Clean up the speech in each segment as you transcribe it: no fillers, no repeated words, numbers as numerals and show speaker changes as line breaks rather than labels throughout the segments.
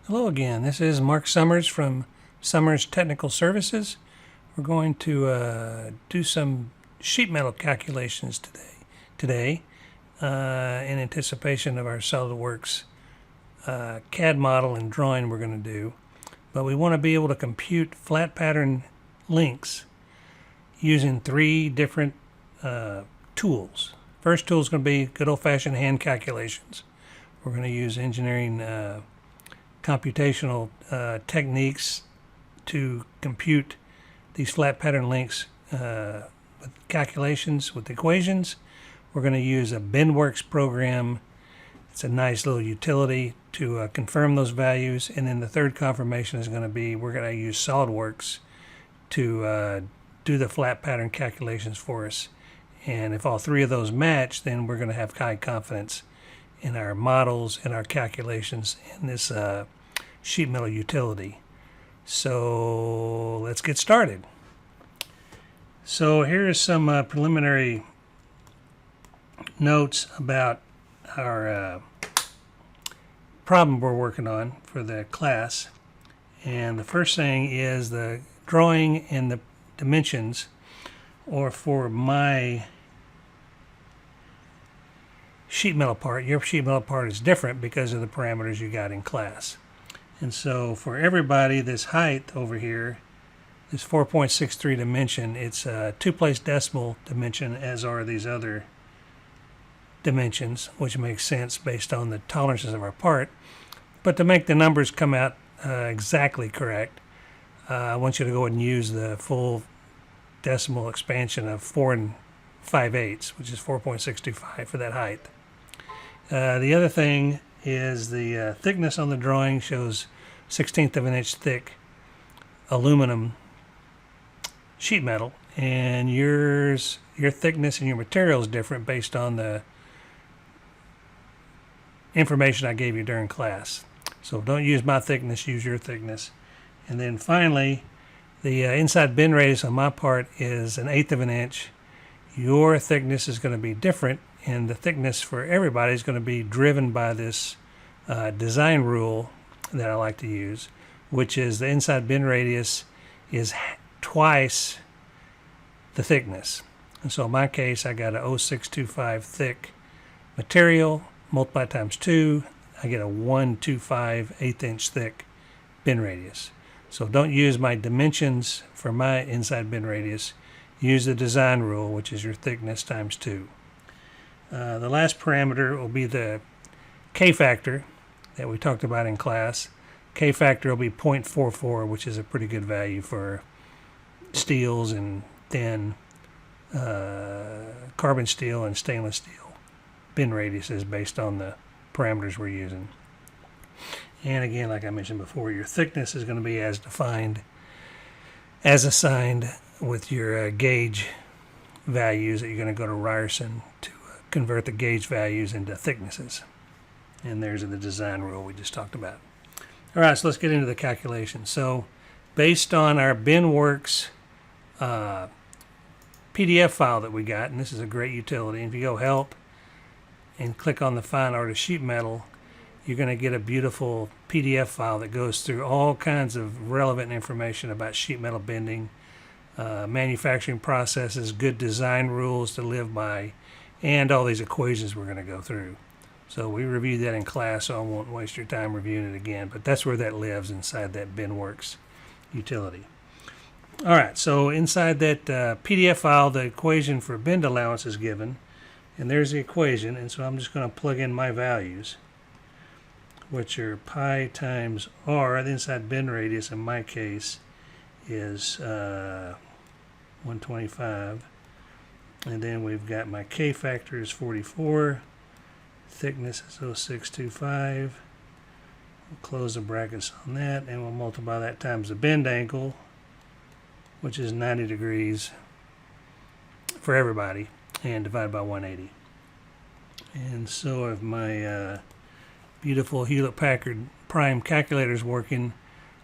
Hello again. This is Mark Summers from Summers Technical Services. We're going to do some sheet metal calculations today in anticipation of our SolidWorks CAD model and drawing we're going to do. But we want to be able to compute flat pattern links using three different tools. First tool is going to be good old-fashioned hand calculations. We're going to use engineering computational techniques to compute these flat pattern links with calculations, with equations. We're going to use a BendWorks program. It's a nice little utility to confirm those values. And then the third confirmation is going to be we're going to use SolidWorks to do the flat pattern calculations for us. And if all three of those match, then we're going to have high confidence in our models and our calculations in this sheet metal utility. So let's get started. So here's some preliminary notes about our problem we're working on for the class. And the first thing is the drawing and the dimensions, or for my sheet metal part. Your sheet metal part is different because of the parameters you got in class. And so for everybody, this height over here, this 4.63 dimension, it's a two-place decimal dimension, as are these other dimensions, which makes sense based on the tolerances of our part. But to make the numbers come out exactly correct, I want you to go ahead and use the full decimal expansion of 4 5/8, which is 4.625 for that height. The other thing is the thickness on the drawing shows 1/16 of an inch thick aluminum sheet metal, and your thickness and your material is different based on the information I gave you during class. So don't use my thickness, use your thickness. And then finally, the inside bend radius on my part is 1/8 of an inch. Your thickness is going to be different, and the thickness for everybody is going to be driven by this design rule that I like to use, which is the inside bend radius is twice the thickness. And so in my case, I got a 0.625 thick material, multiply times 2, I get a 125 1/8 inch thick bend radius. So don't use my dimensions for my inside bend radius. Use the design rule, which is your thickness times 2. The last parameter will be the K factor that we talked about in class. K factor will be 0.44, which is a pretty good value for steels and thin carbon steel and stainless steel bend radiuses based on the parameters we're using. And again, like I mentioned before, your thickness is going to be as defined, as assigned with your gauge values that you're going to go to Ryerson to convert the gauge values into thicknesses. And there's the design rule we just talked about. All right, so let's get into the calculation. So based on our BendWorks PDF file that we got, and this is a great utility, and if you go Help and click on the Fine Art of Sheet Metal, you're going to get a beautiful PDF file that goes through all kinds of relevant information about sheet metal bending, manufacturing processes, good design rules to live by, and all these equations we're going to go through. So we reviewed that in class, so I won't waste your time reviewing it again, but that's where that lives, inside that BendWorks utility. All right, so inside that PDF file, the equation for bend allowance is given, and there's the equation, and so I'm just going to plug in my values, which are pi times r. The inside bend radius in my case is 125, and then we've got my K factor is 44, thickness is 0.625. We'll close the brackets on that, and we'll multiply that times the bend angle, which is 90 degrees for everybody, and divide by 180. And so if my beautiful Hewlett-Packard Prime calculator is working,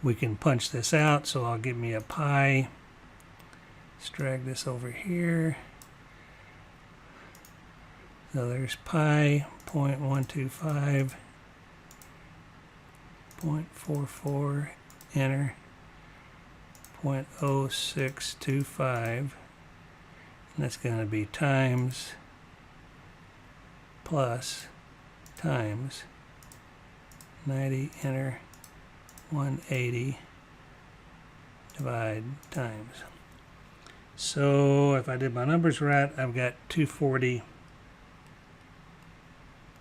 we can punch this out. So I'll give me a pi. Let's drag this over here. So there's pi 0.125 0.44, enter, 0.0625, and that's going to be times plus times 90, enter, 180, divide times. So if I did my numbers right, I've got 240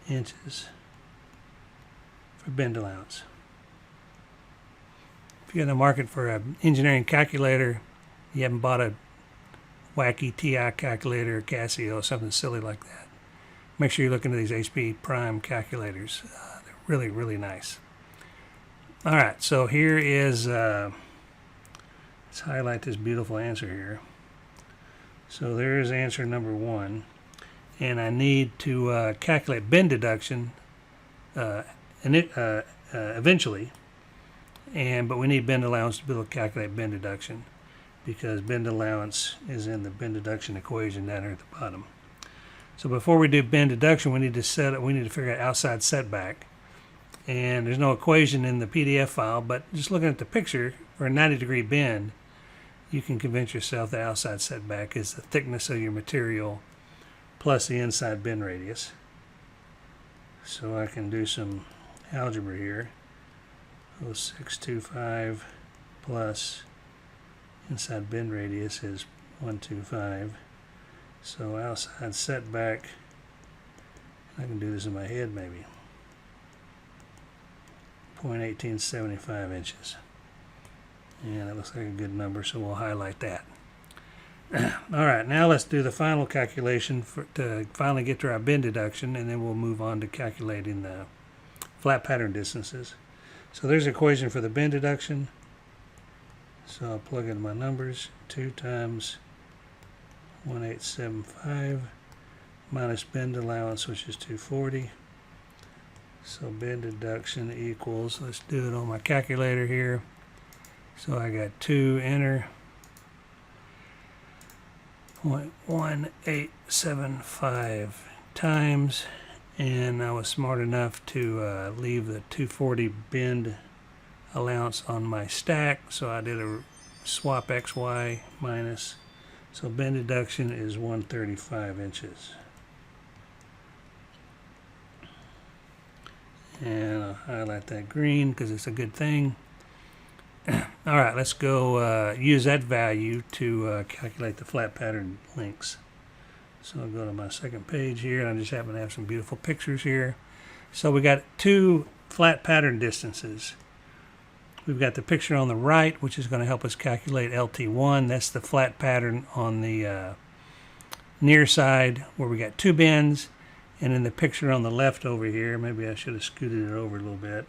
inches for bend allowance. If you're in the market for an engineering calculator, you haven't bought a wacky TI calculator or Casio or something silly like that, make sure you look into these HP Prime calculators. They're really, really nice. All right, so here is, let's highlight this beautiful answer here. So there's answer number 1. And I need to calculate bend deduction eventually. But we need bend allowance to be able to calculate bend deduction, because bend allowance is in the bend deduction equation down here at the bottom. So before we do bend deduction, we need to figure out outside setback. And there's no equation in the PDF file, but just looking at the picture for a 90-degree bend, you can convince yourself that outside setback is the thickness of your material plus the inside bend radius. So I can do some algebra here. 0.625 plus inside bend radius is 125. So outside setback, I can do this in my head maybe, 0.1875 inches. And that looks like a good number, so we'll highlight that. All right, now let's do the final calculation to finally get to our bend deduction, and then we'll move on to calculating the flat pattern distances. So there's the equation for the bend deduction. So I'll plug in my numbers. 2 times 1.875 minus bend allowance, which is 240. So bend deduction equals, let's do it on my calculator here. So I got 2, enter, 0.1875 times, and I was smart enough to leave the 240 bend allowance on my stack, so I did a swap XY minus, so bend deduction is 135 inches. And I'll highlight that green because it's a good thing. All right, let's go use that value to calculate the flat pattern lengths. So I'll go to my second page here, and I just happen to have some beautiful pictures here. So we got 2 flat pattern distances. We've got the picture on the right, which is going to help us calculate LT1. That's the flat pattern on the near side where we got 2 bends. And in the picture on the left over here, maybe I should have scooted it over a little bit,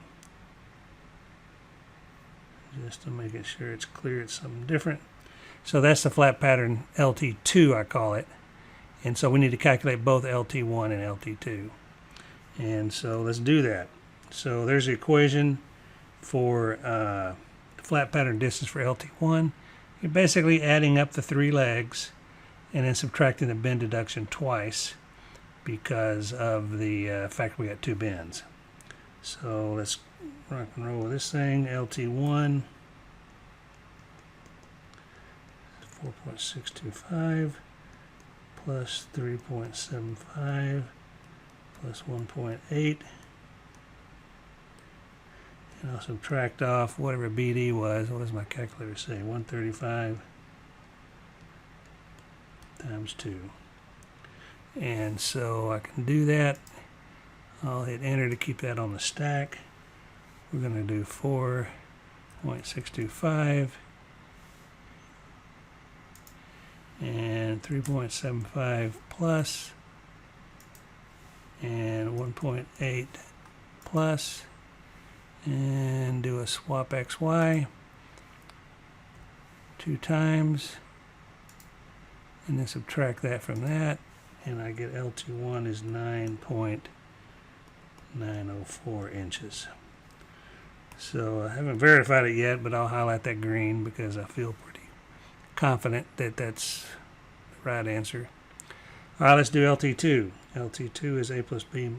just to make it sure it's clear it's something different. So that's the flat pattern LT2, I call it. And so we need to calculate both LT1 and LT2. And so let's do that. So there's the equation for the flat pattern distance for LT1. You're basically adding up the 3 legs and then subtracting the bend deduction twice because of the fact we got 2 bends. So let's rock and roll with this thing. LT1 4.625 plus 3.75 plus 1.8, and I'll subtract off whatever BD was. What does my calculator say? 135 times 2. And so I can do that. I'll hit enter to keep that on the stack. We're going to do 4.625 and 3.75 plus and 1.8 plus, and do a swap XY 2 times, and then subtract that from that, and I get LT1 is 9.904 inches. So I haven't verified it yet, but I'll highlight that green because I feel pretty confident that that's the right answer. All right, let's do LT2. LT2 is A plus B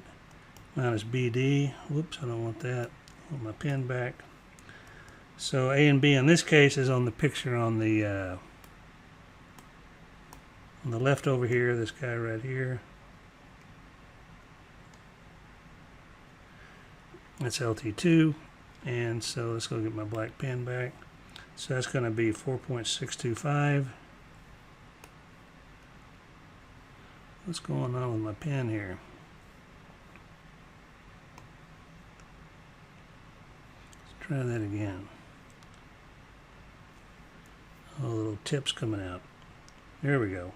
minus BD. Whoops, I don't want that. Put my pen back. So A and B in this case is on the picture on the left over here, this guy right here. That's LT2. And so let's go get my black pen back. So that's going to be 4.625. What's going on with my pen here? Let's try that again. Oh, little tips coming out. There we go.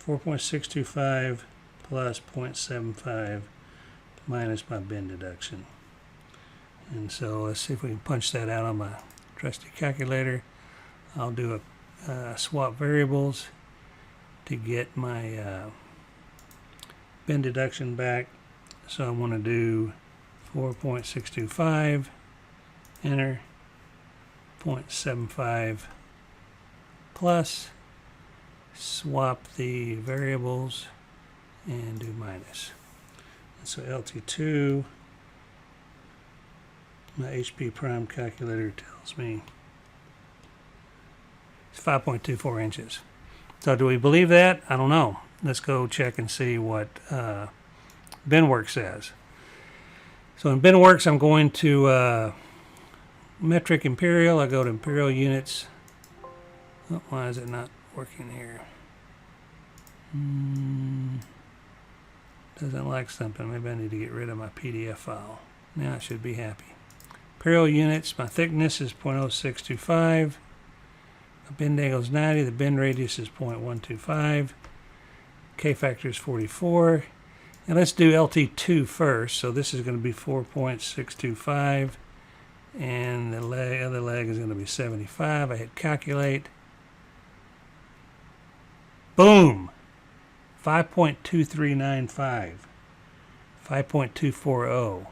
4.625 plus 0.75 minus my bend deduction. And so let's see if we can punch that out on my trusty calculator. I'll do a swap variables to get my bend deduction back. So I'm going to do 4.625, enter, 0.75 plus, swap the variables and do minus. And so LT2, my HP prime calculator tells me it's 5.24 inches. So do we believe that? I don't know. Let's go check and see what BendWorks says. So in BendWorks, I'm going to metric imperial. I go to imperial units. Oh, why is it not working here? Doesn't like something. Maybe I need to get rid of my PDF file. Now it should be happy. Imperial units, my thickness is 0.0625. My bend angle is 90. The bend radius is 0.125. K factor is 44. And let's do LT2 first. So this is going to be 4.625. And the other leg is going to be 75. I hit calculate. Boom! 5.2395. 5.240.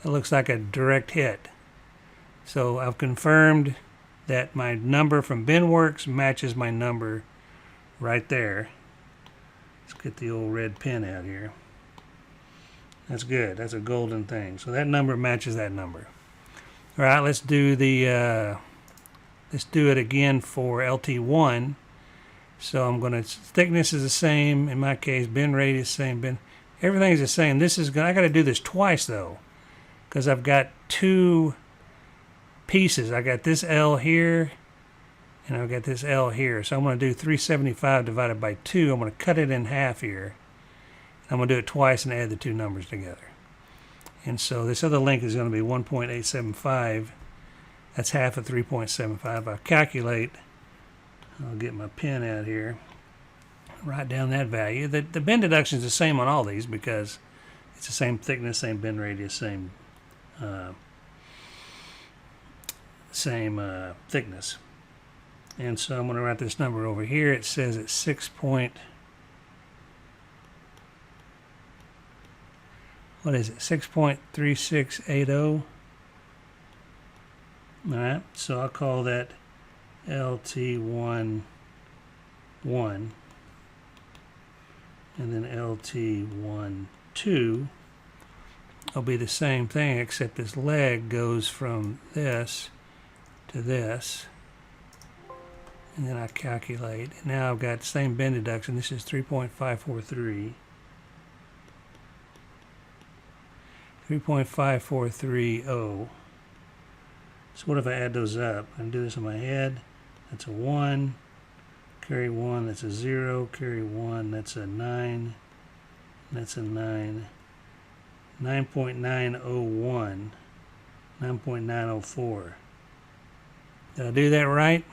That looks like a direct hit. So I've confirmed that my number from BendWorks matches my number right there. Let's get the old red pen out here. That's good. That's a golden thing. So that number matches that number. All right, let's do it again for LT1. So I'm going to, thickness is the same. In my case, bend radius same. Everything's the same. I got to do this twice though, because I've got two pieces. I got this L here, and I've got this L here. So I'm going to do 375 divided by 2. I'm going to cut it in half here. I'm going to do it twice and add the two numbers together. And so this other length is going to be 1.875. That's half of 3.75. I'll calculate. I'll get my pen out here. Write down that value. The bend deduction is the same on all these because it's the same thickness, same bend radius, same thickness. And so I'm going to write this number over here. It says it's 6.3680. All right, so I'll call that LT11, and then LT12 will be the same thing, except this leg goes from this to this, and then I calculate. And now I've got the same bend deduction. This is 3.543. 3.5430. So what if I add those up? I can do this in my head. That's a 1. Carry 1, that's a 0. Carry 1, that's a 9. That's a 9. 9.901. 9.904. Did I do that right?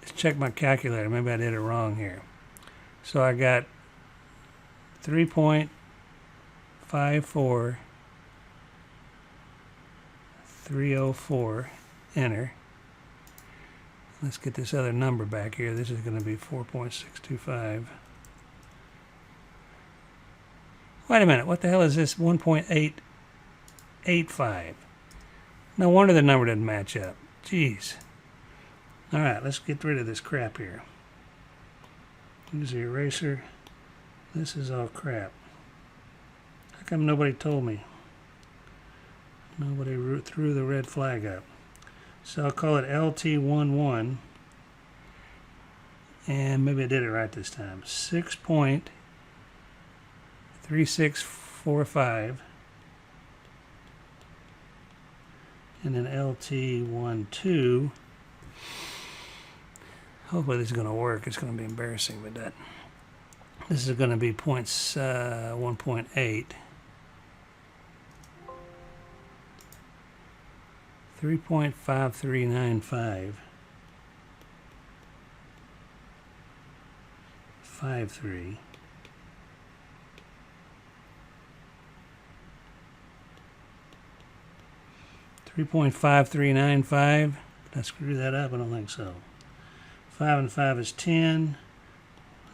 Let's check my calculator. Maybe I did it wrong here. So I got 3.54304. Enter. Let's get this other number back here. This is going to be 4.625. Wait a minute. What the hell is this? 1.885. No wonder the number doesn't match up. Jeez. All right, let's get rid of this crap here. Use the eraser. This is all crap. How come nobody told me? Nobody threw the red flag up. So I'll call it LT11. And maybe I did it right this time. 6.3645. And then LT12. Hopefully this is going to work. It's going to be embarrassing, but this is going to be 1.8. 3.5395. 53. 3.5395. Did I screw that up? I don't think so. 5 and 5 is 10.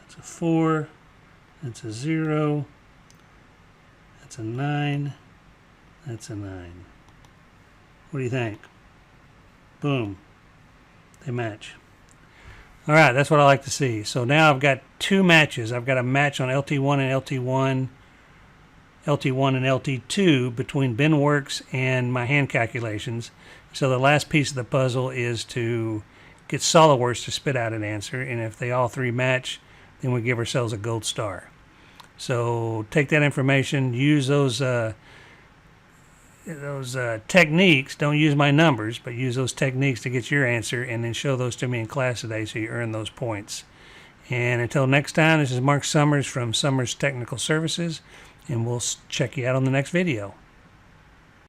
That's a 4. That's a 0. That's a 9. That's a 9. What do you think? Boom. They match. All right, that's what I like to see. So now I've got two matches. I've got a match on LT1 and LT1 and LT2 between BenWorks and my hand calculations. So the last piece of the puzzle is to get SOLIDWORKS to spit out an answer, and if they all three match, then we give ourselves a gold star. So take that information, use those techniques. Don't use my numbers, but use those techniques to get your answer, and then show those to me in class today so you earn those points. And until next time, this is Mark Summers from Summers Technical Services, and we'll check you out on the next video.